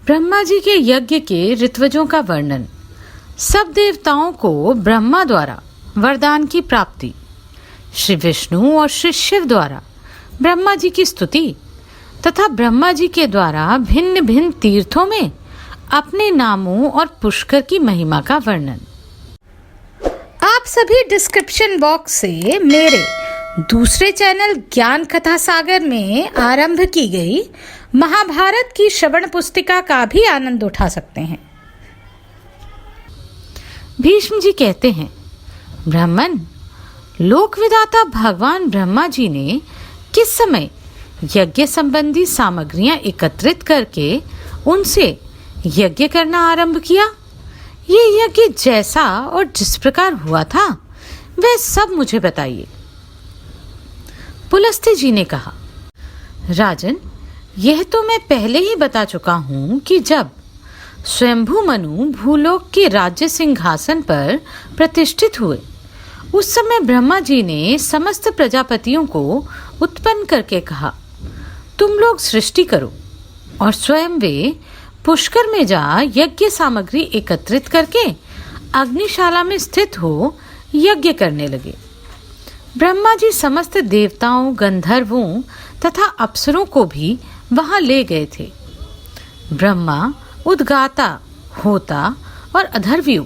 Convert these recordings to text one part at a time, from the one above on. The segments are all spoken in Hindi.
ब्रह्मा जी के यज्ञ के ऋत्विजों का वर्णन। सब देवताओं को ब्रह्मा द्वारा वरदान की प्राप्ति, श्री विष्णु और श्री शिव द्वारा ब्रह्मा जी की स्तुति तथा ब्रह्मा जी के द्वारा भिन्न भिन्न तीर्थों में अपने नामों और पुष्कर की महिमा का वर्णन। आप सभी डिस्क्रिप्शन बॉक्स से मेरे दूसरे चैनल ज्ञान कथा सागर में आरंभ की गई महाभारत की श्रवण पुस्तिका का भी आनंद उठा सकते हैं। भीष्म जी कहते हैं, ब्राह्मण, लोकविदाता भगवान ब्रह्मा जी ने किस समय यज्ञ संबंधी सामग्रियां एकत्रित करके उनसे यज्ञ करना आरंभ किया? ये यज्ञ जैसा और जिस प्रकार हुआ था वह सब मुझे बताइए। पुलस्त्य जी ने कहा, राजन, यह तो मैं पहले ही बता चुका हूं कि जब स्वयंभू मनु भूलोक के राज्य सिंहासन पर प्रतिष्ठित हुए उस समय ब्रह्मा जी ने समस्त प्रजापतियों को उत्पन्न करके कहा, तुम लोग सृष्टि करो, और स्वयं वे पुष्कर में जा यज्ञ सामग्री एकत्रित करके अग्निशाला में स्थित हो यज्ञ करने लगे। ब्रह्मा जी समस्त देवताओं, गंधर्वों तथा अप्सरों को भी वहां ले गए थे। ब्रह्मा, उद्गाता, होता और अधर्व्यु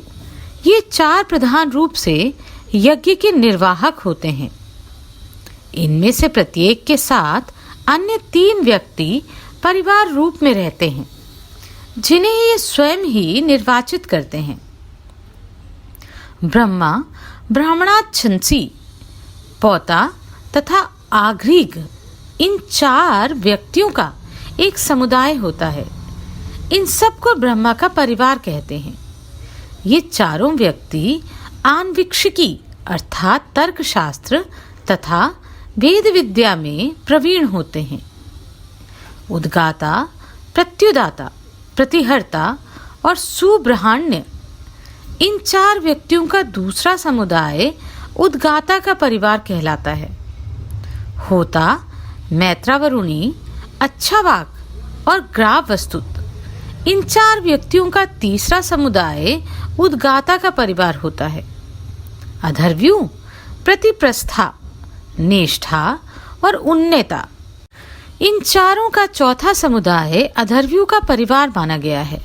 ये चार प्रधान रूप से यज्ञ के निर्वाहक होते हैं। इनमें से प्रत्येक के साथ अन्य तीन व्यक्ति परिवार रूप में रहते हैं, जिन्हें ये स्वयं ही निर्वाचित करते हैं। ब्रह्मा, ब्राह्मणाच्छंसी, पौता तथा आघ्रिग, इन चार व्यक्तियों का एक समुदाय होता है। इन सबको ब्रह्मा का परिवार कहते हैं। ये चारों व्यक्ति आन्वीक्षिकी अर्थात तर्कशास्त्र तथा वेद विद्या में प्रवीण होते हैं। उद्गाता, प्रत्युदाता, प्रतिहर्ता और सुब्रहाण्य, इन चार व्यक्तियों का दूसरा समुदाय उद्गाता का परिवार कहलाता है। होता, मैत्रावरुणी, अच्छावाक और ग्राव वस्तुत, इन चार व्यक्तियों का तीसरा समुदाय उद्गाता का परिवार होता है। अधर्व्यु, प्रतिप्रस्था, नेष्ठा और उन्नेता, इन चारों का चौथा समुदाय अधर्व्यु का परिवार माना गया है।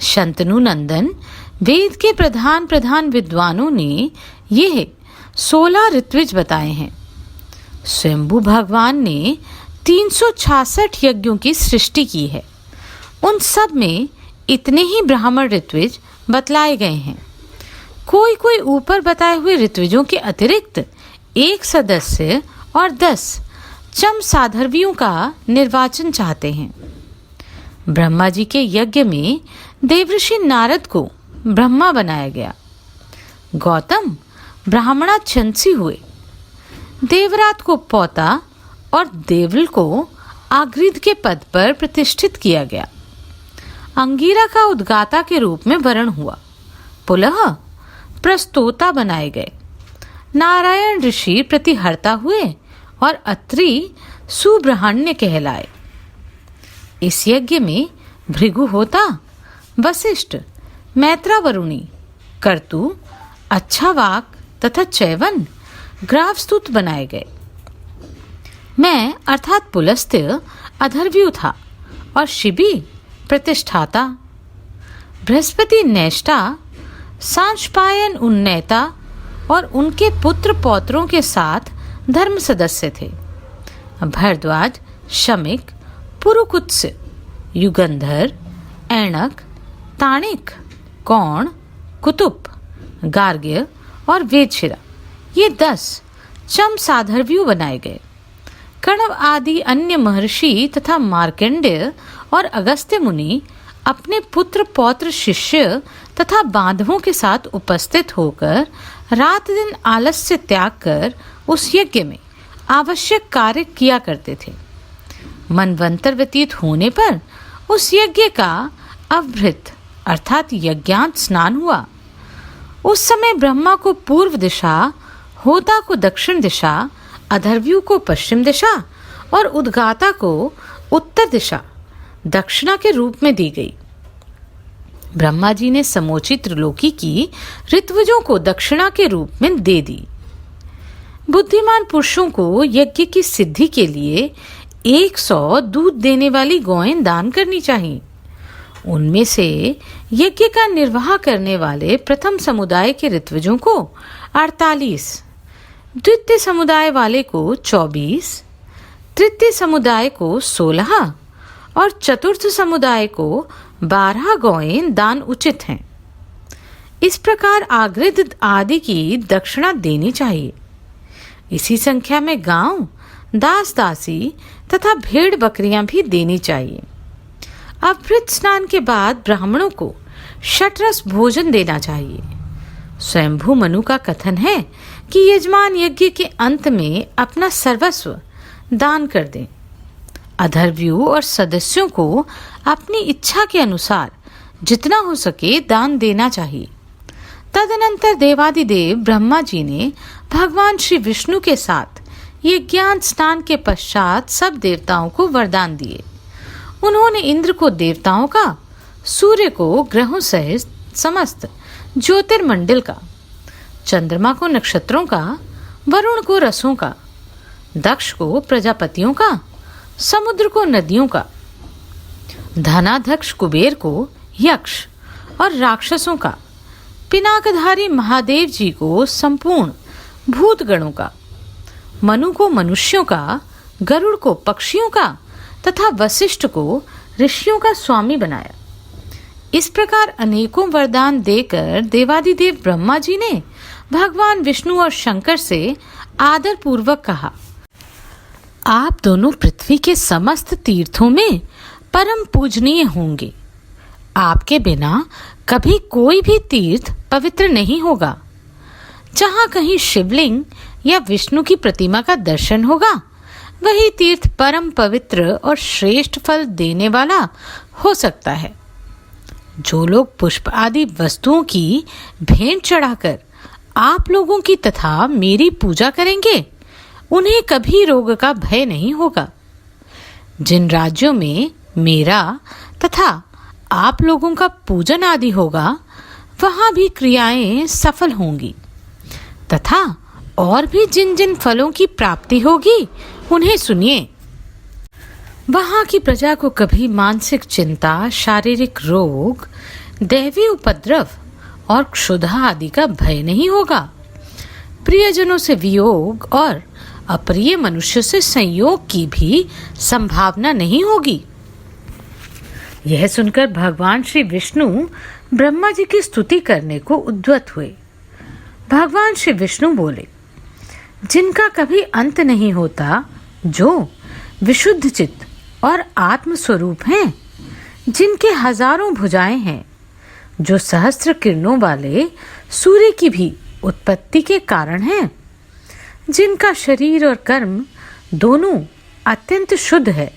शंतनु नंदन वेद के प्रधान प्रधान विद्वानों ने यह 16 ऋत्विज बताए हैं। स्वयंभू भगवान ने 366 यज्ञों की सृष्टि की है। उन सब में इतने ही ब्राह्मण ऋत्विज बतलाए गए हैं। कोई कोई ऊपर बताए हुए ऋत्विजों के अतिरिक्त एक सदस्य और 10 चम साधर्वियों का निर्वाचन चाहते हैं। ब्रह्मा जी के यज्ञ में देवऋषि नारद को ब्रह्मा बनाया गया। गौतम ब्राह्मणाच्छंसी हुए। देवरात को पौता और देवल को आग्रिद के पद पर प्रतिष्ठित किया गया। अंगीरा का उद्गाता के रूप में वर्ण हुआ। पुलह प्रस्तोता बनाए गए। नारायण ऋषि प्रतिहर्ता हुए और अत्रि सुब्रहाण्य कहलाए। इस यज्ञ में भृगु होता, वशिष्ठ, मैत्रावरुणी, कर्तु, अच्छावाक तथा चैवन ग्रावस्तुत बनाए गए। मैं अर्थात पुलस्त्य अधर्व्यु था और शिबी प्रतिष्ठाता। बृहस्पति नेष्टा, सांशपायन उन्नेता और उनके पुत्र पौत्रों के साथ धर्म सदस्य थे। भरद्वाज, शमिक, पुरुकुत्स, युगंधर, ऐणक, ताणिक, कौण, कुतुप, गार्ग्य और वेदशिरा, ये 10 चम साधर्व्यु बनाए गए। कण्व आदि अन्य महर्षि तथा मार्कंडेय और अगस्त्य मुनि अपने पुत्र पौत्र शिष्य तथा बांधवों के साथ उपस्थित होकर रात दिन आलस्य त्याग कर उस यज्ञ में आवश्यक कार्य किया करते थे। मनवंतर व्यतीत होने पर उस यज्ञ का अवभृत अर्थात यज्ञांत स्नान हुआ। उस समय ब्रह्मा को पूर्व दिशा, होता को दक्षिण दिशा, अधर्व्यु को पश्चिम दिशा और उद्गाता को उत्तर दिशा दक्षिणा के रूप में दी गई। ब्रह्मा जी ने समोचित त्रिलोकी की ऋत्विजों को दक्षिणा के रूप में दे दी। बुद्धिमान पुरुषों को यज्ञ की सिद्धि के लिए 100 दूध देने वाली गौएं दान करनी चाहिए। उनमें से यज्ञ का निर्वाह करने वाले प्रथम समुदाय के ऋत्विजों को 48, द्वितीय समुदाय वाले को 24, तृतीय समुदाय को 16 और चतुर्थ समुदाय को 12 गौएं दान उचित हैं। इस प्रकार आगृध आदि की दक्षिणा देनी चाहिए। इसी संख्या में गांव, दास दासी तथा भेड़ बकरियां भी देनी चाहिए। अमृत स्नान के बाद ब्राह्मणों को षटरस भोजन देना चाहिए। स्वयंभू मनु का कथन है कि यजमान यज्ञ के अंत में अपना सर्वस्व दान कर दें। अधर्व्यू और सदस्यों को अपनी इच्छा के अनुसार जितना हो सके दान देना चाहिए। तदनंतर देवादिदेव ब्रह्मा जी ने भगवान श्री विष्णु के साथ यज्ञान स्नान के पश्चात सब देवताओं को वरदान दिए। उन्होंने इंद्र को देवताओं का, सूर्य को ग्रहों सहित समस्त ज्योतिर्मंडल का, चंद्रमा को नक्षत्रों का, वरुण को रसों का, दक्ष को प्रजापतियों का, समुद्र को नदियों का, धनाध्यक्ष कुबेर को यक्ष और राक्षसों का, पिनाकधारी महादेव जी को संपूर्ण भूतगणों का, मनु को मनुष्यों का, गरुड़ को पक्षियों का तथा वशिष्ठ को ऋषियों का स्वामी बनाया। इस प्रकार अनेकों वरदान देकर देवादिदेव ब्रह्मा जी ने भगवान विष्णु और शंकर से आदर पूर्वक कहा, आप दोनों पृथ्वी के समस्त तीर्थों में परम पूजनीय होंगे। आपके बिना कभी कोई भी तीर्थ पवित्र नहीं होगा। जहाँ कहीं शिवलिंग या विष्णु की प्रतिमा का दर्शन होगा, वही तीर्थ परम पवित्र और श्रेष्ठ फल देने वाला हो सकता है। जो लोग पुष्प आदि वस्तुओं की भेंट चढ़ाकर आप लोगों की तथा मेरी पूजा करेंगे, उन्हें कभी रोग का भय नहीं होगा। जिन राज्यों में मेरा तथा आप लोगों का पूजन आदि होगा, वहां भी क्रियाएं सफल होंगी तथा और भी जिन जिन फलों की प्राप्ति होगी, उन्हें सुनिए। वहां की प्रजा को कभी मानसिक चिंता, शारीरिक रोग, दैवी उपद्रव और क्षुधा आदि का भय नहीं होगा। प्रियजनों से वियोग और अप्रिय मनुष्य से संयोग की भी संभावना नहीं होगी। यह सुनकर भगवान श्री विष्णु ब्रह्मा जी की स्तुति करने को उद्यत हुए। भगवान श्री विष्णु बोले, जिनका कभी अंत नहीं होता, जो विशुद्ध चित्त और आत्म स्वरूप हैं, जिनके हजारों भुजाएं हैं, जो सहस्त्र किरणों वाले सूर्य की भी उत्पत्ति के कारण हैं, जिनका शरीर और कर्म दोनों अत्यंत शुद्ध है,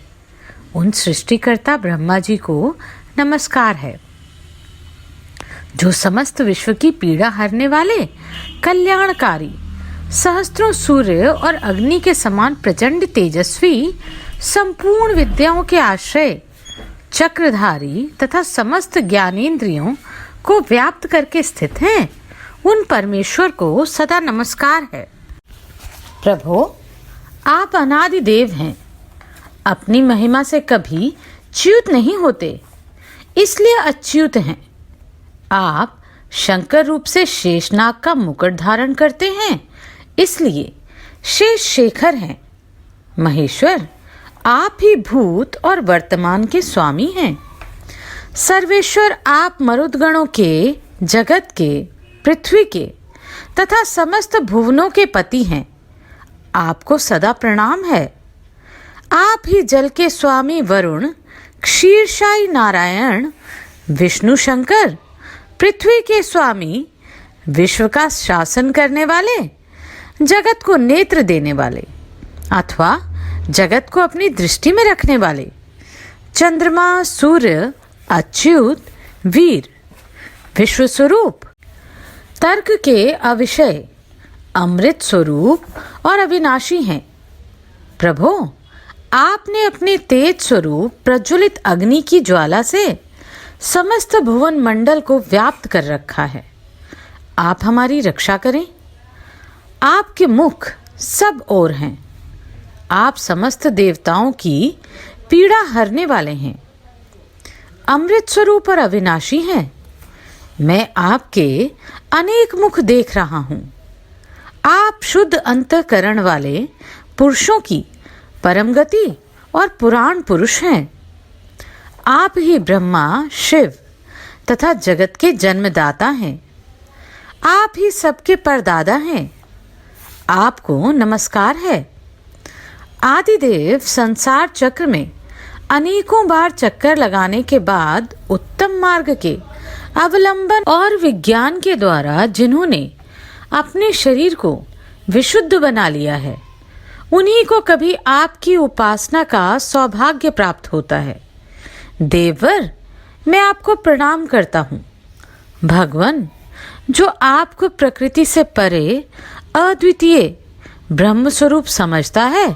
उन सृष्टिकर्ता ब्रह्मा जी को नमस्कार है। जो समस्त विश्व की पीड़ा हरने वाले कल्याणकारी, सहस्त्रों सूर्य और अग्नि के समान प्रचंड तेजस्वी, संपूर्ण विद्याओं के आश्रय, चक्रधारी तथा समस्त ज्ञानेंद्रियों को व्याप्त करके स्थित हैं, उन परमेश्वर को सदा नमस्कार है। प्रभो, आप अनादि देव हैं, अपनी महिमा से कभी च्युत नहीं होते, इसलिए अच्युत हैं। आप शंकर रूप से शेषनाग का मुकुट धारण करते हैं, इसलिए शेष शेखर हैं। महेश्वर, आप ही भूत और वर्तमान के स्वामी हैं। सर्वेश्वर, आप मरुदगणों के, जगत के, पृथ्वी के तथा समस्त भुवनों के पति हैं। आपको सदा प्रणाम है। आप ही जल के स्वामी वरुण, क्षीरशायी नारायण, विष्णु शंकर, पृथ्वी के स्वामी, विश्व का शासन करने वाले, जगत को नेत्र देने वाले अथवा जगत को अपनी दृष्टि में रखने वाले, चंद्रमा, सूर्य, अच्युत, वीर, विश्व स्वरूप, तर्क के अविषय, अमृत स्वरूप और अविनाशी हैं। प्रभो, आपने अपने तेज स्वरूप प्रज्वलित अग्नि की ज्वाला से समस्त भुवन मंडल को व्याप्त कर रखा है। आप हमारी रक्षा करें। आपके मुख सब ओर हैं। आप समस्त देवताओं की पीड़ा हरने वाले हैं। अमृत स्वरूप और अविनाशी हैं। मैं आपके अनेक मुख देख रहा हूँ। आप शुद्ध अंतःकरण वाले पुरुषों की परम गति और पुराण पुरुष हैं। आप ही ब्रह्मा, शिव तथा जगत के जन्मदाता हैं। आप ही सबके परदादा हैं। आपको नमस्कार है। आदिदेव संसार चक्र में अनेकों बार चक्कर लगाने के बाद उत्तम मार्ग के अवलंबन और विज्ञान के द्वारा जिन्होंने अपने शरीर को विशुद्ध बना लिया है, उन्हीं को कभी आपकी उपासना का सौभाग्य प्राप्त होता है। देववर, मैं आपको प्रणाम करता हूँ। भगवान, जो आपको प्रकृति से परे अद्वितीय ब्रह्म स्वरूप समझता है,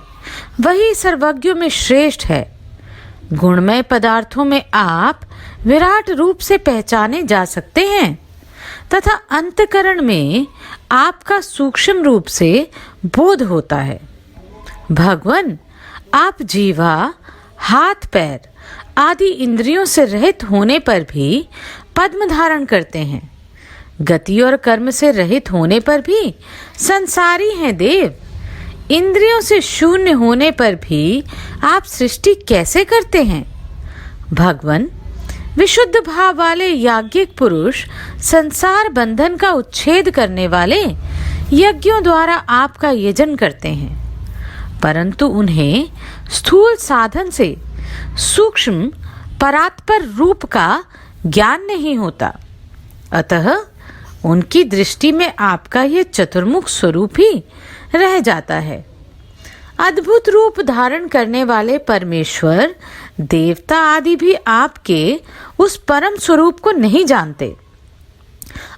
वही सर्वज्ञों में श्रेष्ठ है। गुणमय पदार्थों में आप विराट रूप से पहचाने जा सकते हैं तथा अंतकरण में आपका सूक्ष्म रूप से बोध होता है। भगवान, आप जीवा, हाथ पैर आदि इंद्रियों से रहित होने पर भी पद्म धारण करते हैं। गति और कर्म से रहित होने पर भी संसारी हैं देव। इंद्रियों से शून्य होने पर भी आप सृष्टि कैसे करते हैं? भगवान, विशुद्ध भाव वाले याज्ञिक पुरुष संसार बंधन का उच्छेद करने वाले यज्ञों द्वारा आपका यजन करते हैं, परंतु उन्हें स्थूल साधन से सूक्ष्म परात्पर रूप का ज्ञान नहीं होता। अतः उनकी दृष्टि में आपका ये चतुर्मुख स्वरूप ही रह जाता है। अद्भुत रूप धारण करने वाले परमेश्वर, देवता आदि भी आपके उस परम स्वरूप को नहीं जानते।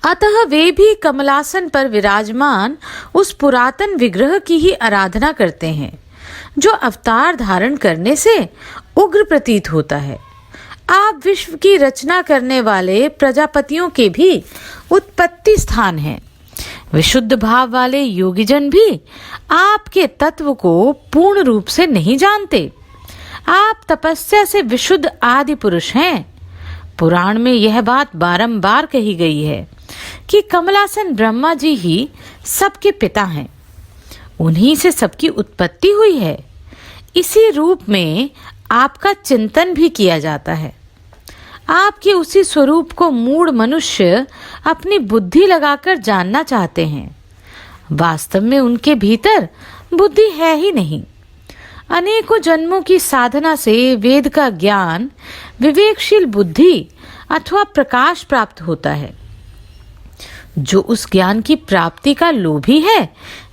अतः वे भी कमलासन पर विराजमान उस पुरातन विग्रह की ही आराधना करते हैं, जो अवतार धारण करने से उग्र प्रतीत होता है। आप विश्व की रचना करने वाले प्रजापतियों के भी उत्पत्ति स्थान हैं। विशुद्ध भाव वाले योगीजन भी आपके तत्व को पूर्ण रूप से नहीं जानते। आप तपस्या से विशुद्ध आदि पुरुष हैं। पुराण में यह बात बारंबार कही गई है कि कमलासन ब्रह्मा जी ही सबके पिता हैं। उन्हीं से सबकी उत्पत्ति हुई है। इसी रूप में आपका चिंतन भी किया जाता है। आपके उसी स्वरूप को मूढ़ मनुष्य अपनी बुद्धि लगाकर जानना चाहते हैं। वास्तव में उनके भीतर बुद्धि है ही नहीं। अनेकों जन्मों की साधना से वेद का ज्ञान, विवेकशील बुद्धि अथवा प्रकाश प्राप्त होता है। जो उस ज्ञान की प्राप्ति का लोभी है,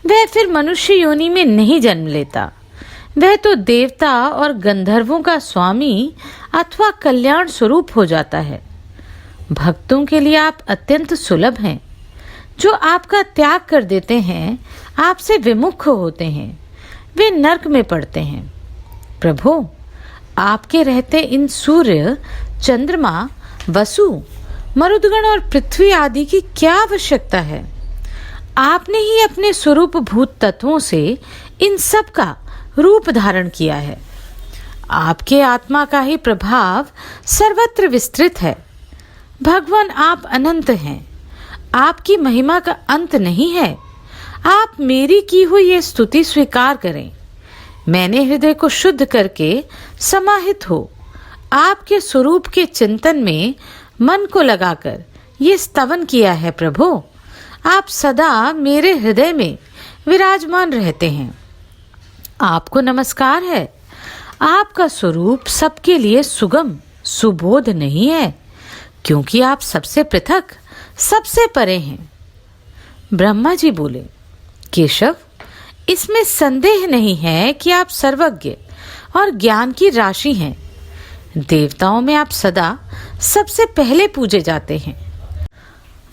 वह फिर मनुष्य योनि में नहीं जन्म लेता। वह तो देवता और गंधर्वों का स्वामी अथवा कल्याण स्वरूप हो जाता है। भक्तों के लिए आप अत्यंत सुलभ हैं। जो आपका त्याग कर देते हैं, आपसे विमुख होते हैं, वे नरक में पड़ते हैं। प्रभु, आपके रहते इन सूर्य, चंद्रमा, वसु, मरुदगण और पृथ्वी आदि की क्या आवश्यकता है? आपने ही अपने स्वरूप भूत तत्वों से इन सब का रूप धारण किया है। आपके आत्मा का ही प्रभाव सर्वत्र विस्तृत है। भगवान, आप अनंत हैं। आपकी महिमा का अंत नहीं है। आप मेरी की हुई ये स्तुति स्वीकार करें। मैंने हृदय को शुद्ध करके समाहित हो आपके स्वरूप के चिंतन में मन को लगाकर ये स्तवन किया है। प्रभु, आप सदा मेरे हृदय में विराजमान रहते हैं। आपको नमस्कार है। आपका स्वरूप सबके लिए सुगम सुबोध नहीं है, क्योंकि आप सबसे पृथक, सबसे परे हैं। ब्रह्मा जी बोले, केशव, इसमें संदेह नहीं है कि आप सर्वज्ञ और ज्ञान की राशि हैं। देवताओं में आप सदा सबसे पहले पूजे जाते हैं।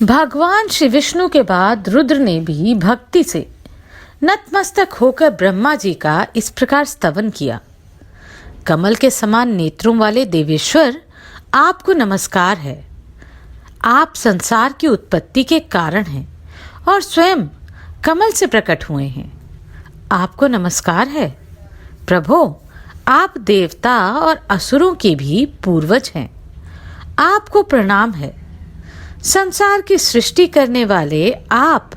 भगवान श्री विष्णु के बाद रुद्र ने भी भक्ति से नतमस्तक होकर ब्रह्मा जी का इस प्रकार स्तवन किया। कमल के समान नेत्रों वाले देवेश्वर, आपको नमस्कार है। आप संसार की उत्पत्ति के कारण हैं और स्वयं कमल से प्रकट हुए हैं। आपको नमस्कार है। प्रभो, आप देवता और असुरों के भी पूर्वज हैं। आपको प्रणाम है। संसार की सृष्टि करने वाले आप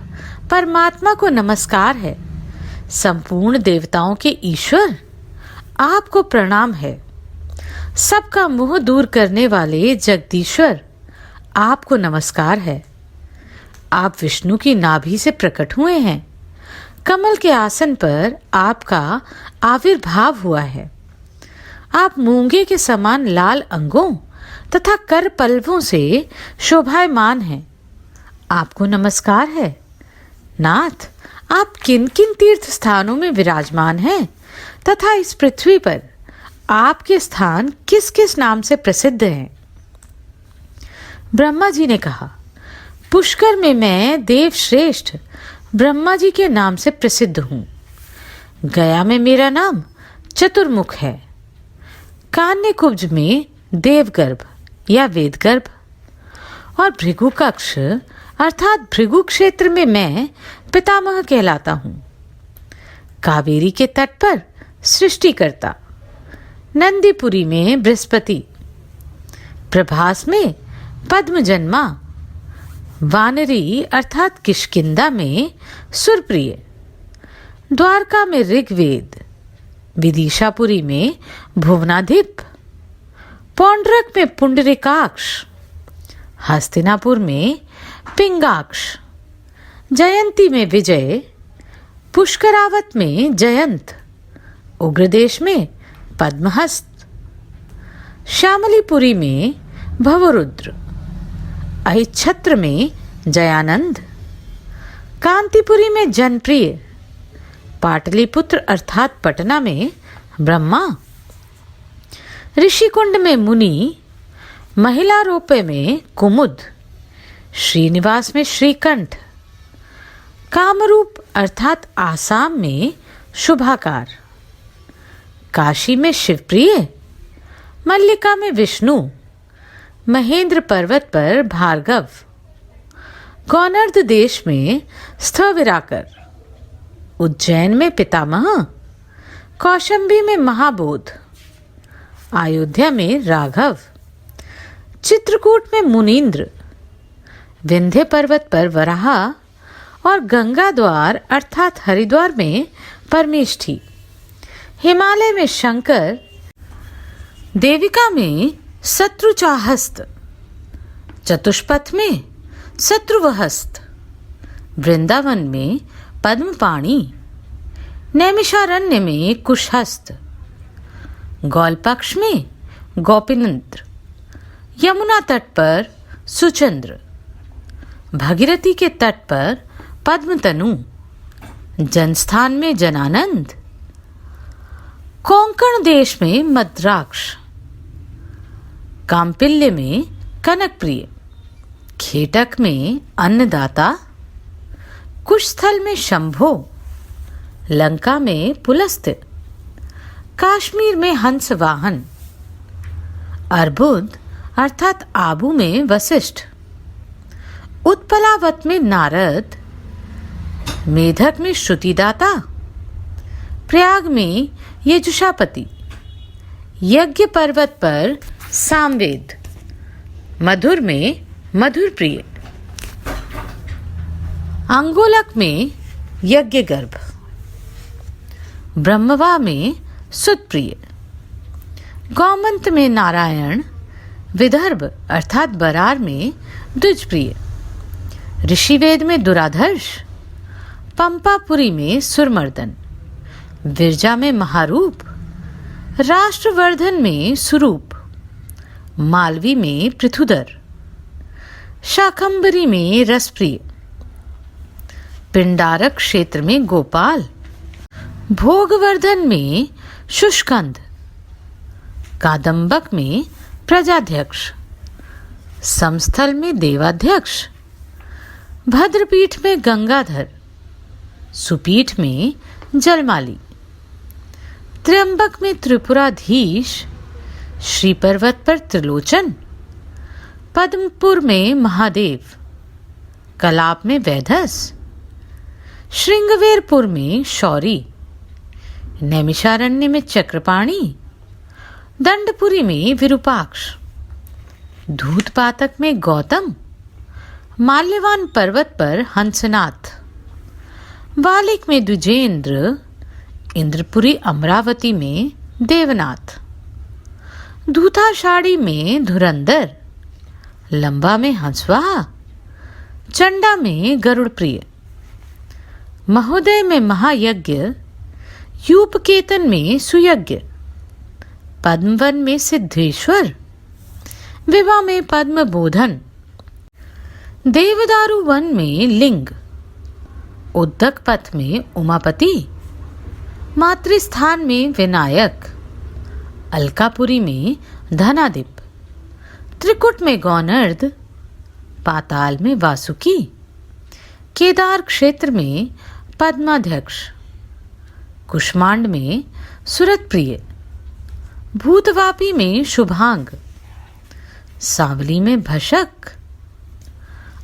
परमात्मा को नमस्कार है। संपूर्ण देवताओं के ईश्वर, आपको प्रणाम है। सबका मोह दूर करने वाले जगदीश्वर, आपको नमस्कार है। आप विष्णु की नाभि से प्रकट हुए हैं। कमल के आसन पर आपका आविर्भाव हुआ है। आप मूंगे के समान लाल अंगों तथा कर पल्लवों से शोभायमान हैं। आपको नमस्कार है। नाथ, आप किन किन तीर्थ स्थानों में विराजमान हैं तथा इस पृथ्वी पर आपके स्थान किस किस नाम से प्रसिद्ध हैं? ब्रह्मा जी ने कहा, पुष्कर में मैं देवश्रेष्ठ ब्रह्मा जी के नाम से प्रसिद्ध हूँ। गया में मेरा नाम चतुर्मुख है। कान्यकुब्ज में देवगर्भ या वेदगर्भ और भृगुकक्ष अर्थात भृगु क्षेत्र में मैं पितामह कहलाता हूँ। कावेरी के तट पर सृष्टिकर्ता, नंदीपुरी में बृहस्पति, प्रभास में पद्मजन्मा, वानरी अर्थात किष्किंधा में सुरप्रिय, द्वारका में ऋग्वेद, विदिशापुरी में भुवनाधिप, पौंड्रक में पुंडरीकाक्ष, हस्तिनापुर में पिंगाक्ष, जयंती में विजय, पुष्करावत में जयंत, उग्रदेश में पद्महस्त, श्यामलीपुरी में भवरुद्र, अहिच्छत्र में जयानंद, कांतिपुरी में जनप्रिय, पाटलिपुत्र अर्थात पटना में ब्रह्मा, ऋषिकुंड में मुनि, महिला रोपे में कुमुद, श्रीनिवास में श्रीकंठ, कामरूप अर्थात आसाम में शुभाकार, काशी में शिवप्रिय, मल्लिका में विष्णु, महेंद्र पर्वत पर भार्गव, गौनर्द देश में स्थविराकर, उज्जैन में पितामह, कौशंबी में महाबोध, अयोध्या में राघव, चित्रकूट में मुनीन्द्र, विंध्य पर्वत पर वराहा और गंगा द्वार अर्थात हरिद्वार में परमेष्ठी, हिमालय में शंकर, देविका में शत्रुचाहस्त, चतुष्पथ में शत्रुवहस्त, वृंदावन में पद्मपाणि, नैमिषारण्य में कुशहस्त, गौलपक्ष में गोपीनंद्र, यमुना तट पर सुचंद्र, भगीरथी के तट पर पद्मतनु, जनस्थान में जनानंद, कोंकण देश में मद्राक्ष, काम्पिल्य में कनकप्रिय, खेटक में अन्नदाता, कुशस्थल में शंभो, लंका में पुलस्त्य, काश्मीर में हंसवाहन, अर्बुद अर्थात आबू में वशिष्ठ, उत्पलावत में नारद, मेधक में श्रुतिदाता, प्रयाग में यजुषापति, यज्ञ पर्वत पर सामवेद, मधुर में मधुरप्रिय, अंगोलक में यज्ञगर्भ, ब्रह्मवा में सुतप्रिय, गौमंत में नारायण, विदर्भ अर्थात बरार में द्विजप्रिय, ऋषिवेद में दुराधर्ष, पंपापुरी में सुरमर्दन, विरजा में महारूप, राष्ट्रवर्धन में सुरूप, मालवी में पृथुदर, शाकंभरी में रसप्रिय, पिंडारक क्षेत्र में गोपाल, भोगवर्धन में शुष्कंद, कादम्बक में प्रजाध्यक्ष, समस्थल में देवाध्यक्ष, भद्रपीठ में गंगाधर, सुपीठ में जलमाली, त्र्यंबक में त्रिपुराधीश, श्री पर्वत पर त्रिलोचन, पद्मपुर में महादेव, कलाप में वैधस, श्रृंगवेरपुर में शौरी, नैमिषारण्य में चक्रपाणी, दंडपुरी में विरूपाक्ष, धूतपातक में गौतम, माल्यवान पर्वत पर हंसनाथ, बालिक में द्विजेंद्र, इंद्रपुरी अमरावती में देवनाथ, दूताषाढ़ी में धुरंधर, लंबा में हंसवाहा, चंडा में गरुड़ प्रिय, महोदय में महायज्ञ, यूपकेतन में सुयज्ञ, पद्मवन में सिद्धेश्वर, विवा में पद्म बोधन, देवदारू वन में लिंग, उद्दक पथ में उमापति, मातृस्थान में विनायक, अलकापुरी में धनादिप, त्रिकुट में गौनर्द, पाताल में वासुकी, केदार क्षेत्र में पद्माध्यक्ष, कुष्मांड में सुरतप्रिय, भूतवापी में शुभांग, सांवली में भशक,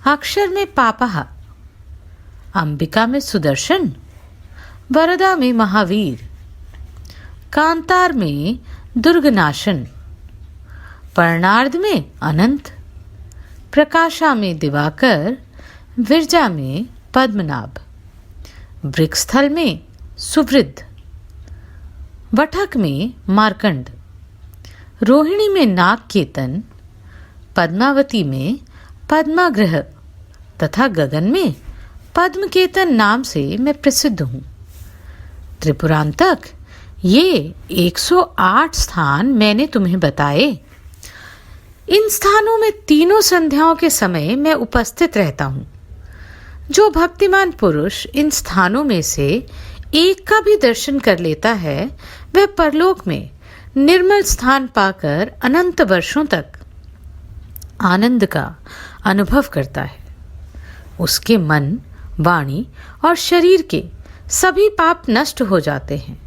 अक्षर में पापहा, अंबिका में सुदर्शन, वरदा में महावीर, कांतार में दुर्गनाशन, पर्णार्ध में अनंत, प्रकाशा में दिवाकर, विरजा में पद्मनाभ, वृक्षस्थल में सुवृद्ध, वठक में मार्कंड, रोहिणी में नागकेतन, पद्मावती में पद्माग्रह तथा गगन में पद्मकेतन नाम से मैं प्रसिद्ध हूँ। त्रिपुरांतक, ये 108 स्थान मैंने तुम्हें बताए। इन स्थानों में तीनों संध्याओं के समय मैं उपस्थित रहता हूँ। जो भक्तिमान पुरुष इन स्थानों में से एक का भी दर्शन कर लेता है, वह परलोक में निर्मल स्थान पाकर अनंत वर्षों तक आनंद का अनुभव करता है। उसके मन, वाणी और शरीर के सभी पाप नष्ट हो जाते हैं।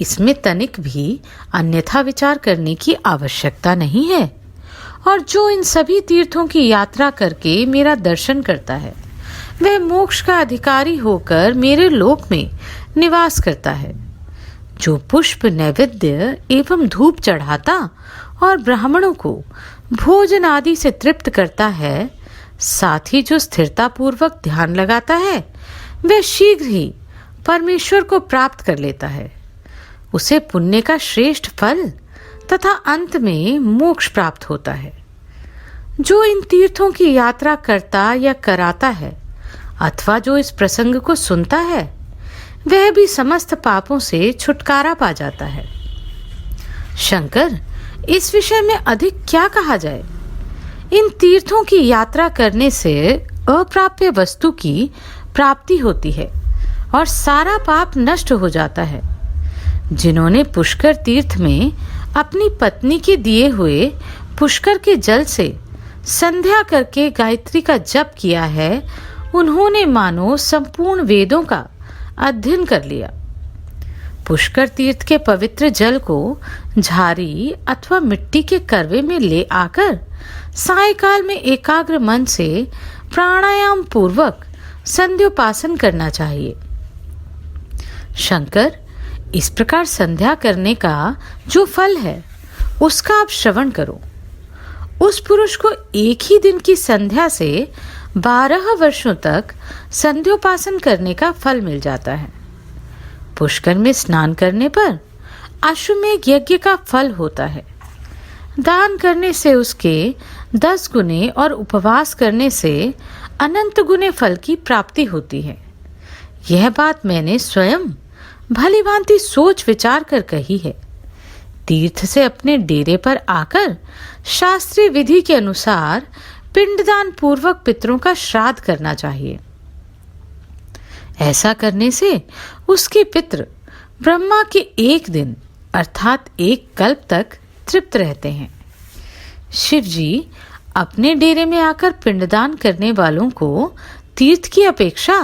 इसमें तनिक भी अन्यथा विचार करने की आवश्यकता नहीं है। और जो इन सभी तीर्थों की यात्रा करके मेरा दर्शन करता है, वह मोक्ष का अधिकारी होकर मेरे लोक में निवास करता है। जो पुष्प, नैवेद्य एवं धूप चढ़ाता और ब्राह्मणों को भोजन आदि से तृप्त करता है, साथ ही जो स्थिरता पूर्वक ध्यान लगाता है, वह शीघ्र ही परमेश्वर को प्राप्त कर लेता है। उसे पुण्य का श्रेष्ठ फल तथा अंत में मोक्ष प्राप्त होता है। जो इन तीर्थों की यात्रा करता या कराता है, अथवा जो इस प्रसंग को सुनता है, वह भी समस्त पापों से छुटकारा पा जाता है। शंकर, इस विषय में अधिक क्या कहा जाए। इन तीर्थों की यात्रा करने से अप्राप्य वस्तु की प्राप्ति होती है और सारा पाप नष्ट हो जाता है। जिन्होंने पुष्कर तीर्थ में अपनी पत्नी के दिए हुए पुष्कर के जल से संध्या करके गायत्री का जप किया है, उन्होंने मानो संपूर्ण वेदों का अध्ययन कर लिया। पुष्कर तीर्थ के पवित्र जल को झारी अथवा मिट्टी के करवे में ले आकर सायकाल में एकाग्र मन से प्राणायाम पूर्वक संध्योपासन करना चाहिए। शंकर, इस प्रकार संध्या करने का जो फल है, उसका आप श्रवण करो। उस पुरुष को एक ही दिन की संध्या से 12 वर्षों तक संध्योपासन करने का फल मिल जाता है। पुष्कर में स्नान करने पर अश्वमेध यज्ञ का फल होता है। दान करने से उसके 10 गुने और उपवास करने से अनंत गुने फल की प्राप्ति होती है। यह बात मैंने स्वयं भली भांति सोच विचार कर कही है। तीर्थ से अपने डेरे पर आकर शास्त्रीय विधि के अनुसार पिंडदान पूर्वक पितरों का श्राद्ध करना चाहिए। ऐसा करने से उसके पितृ ब्रह्मा के एक दिन अर्थात एक कल्प तक तृप्त रहते हैं। शिव जी अपने डेरे में आकर पिंडदान करने वालों को तीर्थ की अपेक्षा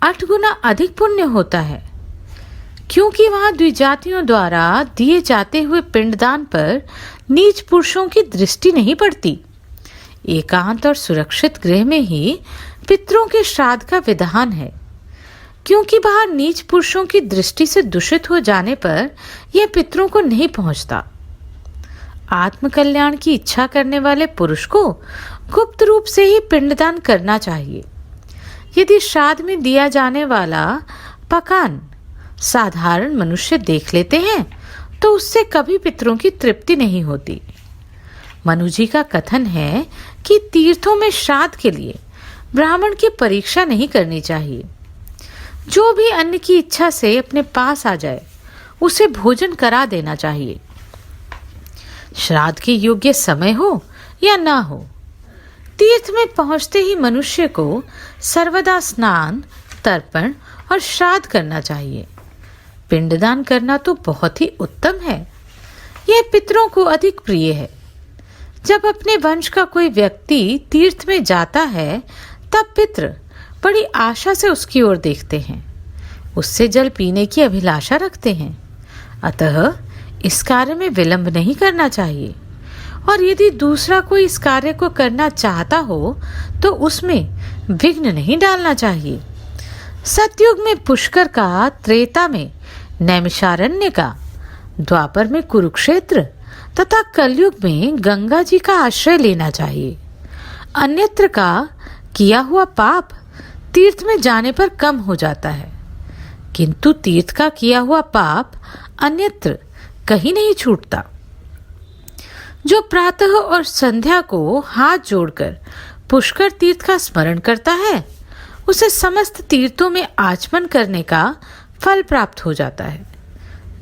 8 गुना अधिक पुण्य होता है। क्योंकि वहां द्विजातियों द्वारा दिए जाते हुए पिंडदान पर नीच पुरुषों की दृष्टि नहीं पड़ती। एकांत और सुरक्षित गृह में ही पितरों के श्राद्ध का विधान है, क्योंकि बाहर नीच पुरुषों की दृष्टि से दूषित हो जाने पर यह पितरों को नहीं पहुंचता। आत्मकल्याण की इच्छा करने वाले पुरुष को गुप्त रूप से ही पिंडदान करना चाहिए। यदि श्राद्ध में दिया जाने वाला पकान साधारण मनुष्य देख लेते हैं तो उससे कभी पितरों की तृप्ति नहीं होती। मनु जी का कथन है कि तीर्थों में श्राद्ध के लिए ब्राह्मण की परीक्षा नहीं करनी चाहिए। जो भी अन्न की इच्छा से अपने पास आ जाए उसे भोजन करा देना चाहिए, श्राद्ध के योग्य समय हो या ना हो। तीर्थ में पहुंचते ही मनुष्य को सर्वदा स्नान, तर्पण और श्राद्ध करना चाहिए। पिंडदान करना तो बहुत ही उत्तम है। यह पितरों को अधिक प्रिय है। जब अपने वंश का कोई व्यक्ति तीर्थ में जाता है तब पितृ बड़ी आशा से उसकी ओर देखते हैं, उससे जल पीने की अभिलाषा रखते हैं। अतः इस कार्य में विलंब नहीं करना चाहिए, और यदि दूसरा कोई इस कार्य को करना चाहता हो तो उसमें विघ्न नहीं डालना चाहिए। सतयुग में पुष्कर का, त्रेता में नैमिषारण्य का, द्वापर में कुरुक्षेत्र तथा कलयुग में गंगा जी का आश्रय लेना चाहिए। अन्यत्र का किया हुआ पाप तीर्थ में जाने पर कम हो जाता है, किंतु तीर्थ का किया हुआ पाप अन्यत्र कहीं नहीं छूटता। जो प्रातः और संध्या को हाथ जोड़कर पुष्कर तीर्थ का स्मरण करता है उसे समस्त तीर्थों में आचमन करने का फल प्राप्त हो जाता है।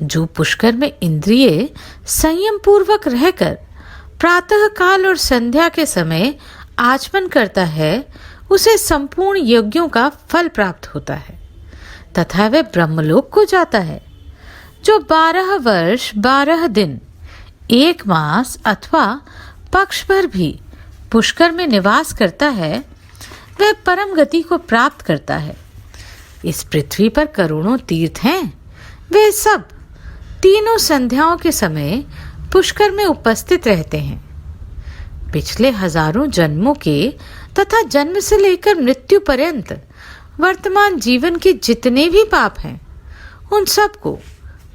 जो पुष्कर में इंद्रिय संयम पूर्वक रहकर प्रातः काल और संध्या के समय आचमन करता है उसे संपूर्ण यज्ञों का फल प्राप्त होता है तथा वह ब्रह्मलोक को जाता है। जो 12 वर्ष 12 दिन 1 मास अथवा पक्ष भर भी पुष्कर में निवास करता है वह परम गति को प्राप्त करता है। इस पृथ्वी पर करोड़ों तीर्थ हैं, वे सब तीनों संध्याओं के समय पुष्कर में उपस्थित रहते हैं। पिछले हजारों जन्मों के तथा जन्म से लेकर मृत्यु पर्यंत वर्तमान जीवन के जितने भी पाप हैं उन सब को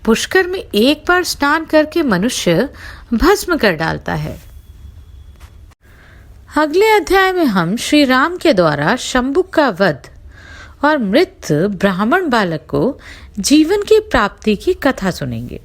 पुष्कर में एक बार स्नान करके मनुष्य भस्म कर डालता है। अगले अध्याय में हम श्री राम के द्वारा शंभुक का वध और मृत ब्राह्मण बालक को जीवन की प्राप्ति की कथा सुनेंगे।